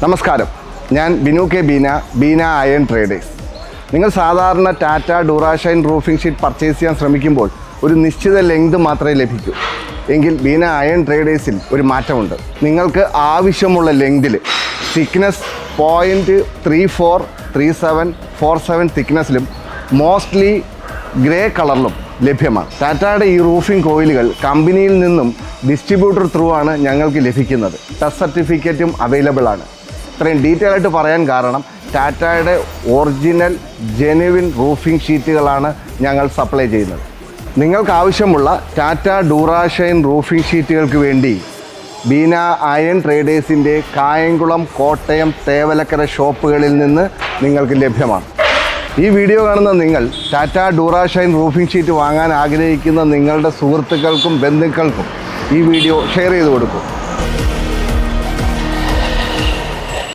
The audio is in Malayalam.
നമസ്കാരം, ഞാൻ Binu K Beena iron traders. നിങ്ങൾ സാധാരണ Tata Durashine roofing sheet purchase ചെയ്യാൻ ശ്രമിക്കുമ്പോൾ ഒരു നിശ്ചിത ലെങ്ത് മാത്രമേ ലഭിക്കൂ. എങ്കിൽ ബീന അയൺ ട്രേഡേഴ്സിൽ ഒരു മാറ്റമുണ്ട്. നിങ്ങൾക്ക് ആവശ്യമുള്ള ലെങ്തിൽ തിക്നെസ് 0.34, 37, 47 തിക്നെസ്സിലും മോസ്റ്റ്ലി ഗ്രേ കളറിലും ലഭ്യമാണ്. ടാറ്റയുടെ ഈ റൂഫിംഗ് കോയിലുകൾ കമ്പനിയിൽ നിന്നും ഡിസ്ട്രിബ്യൂട്ടർ ത്രൂ ആണ് ഞങ്ങൾക്ക് ലഭിക്കുന്നത്. ടെസ്റ്റ് സർട്ടിഫിക്കറ്റും അവൈലബിൾ ആണ്. ഇത്രയും ഡീറ്റെയിൽ ആയിട്ട് പറയാൻ കാരണം ടാറ്റയുടെ ഒറിജിനൽ ജെനുവിൻ റൂഫിംഗ് ഷീറ്റുകളാണ് ഞങ്ങൾ സപ്ലൈ ചെയ്യുന്നത്. നിങ്ങൾക്ക് ആവശ്യമുള്ള ടാറ്റ ഡ്യൂറാഷൈൻ റൂഫിംഗ് ഷീറ്റുകൾക്ക് വേണ്ടി ബീന അയൺ ട്രേഡേഴ്സിൻ്റെ കായംകുളം, കോട്ടയം, തേവലക്കര ഷോപ്പുകളിൽ നിന്ന് നിങ്ങൾക്ക് ലഭ്യമാണ്. ഈ വീഡിയോ കാണുന്ന നിങ്ങൾ ടാറ്റ ഡ്യൂറാഷൈൻ റൂഫിംഗ് ഷീറ്റ് വാങ്ങാൻ ആഗ്രഹിക്കുന്ന നിങ്ങളുടെ സുഹൃത്തുക്കൾക്കും ബന്ധുക്കൾക്കും ഈ വീഡിയോ ഷെയർ ചെയ്ത് കൊടുക്കും.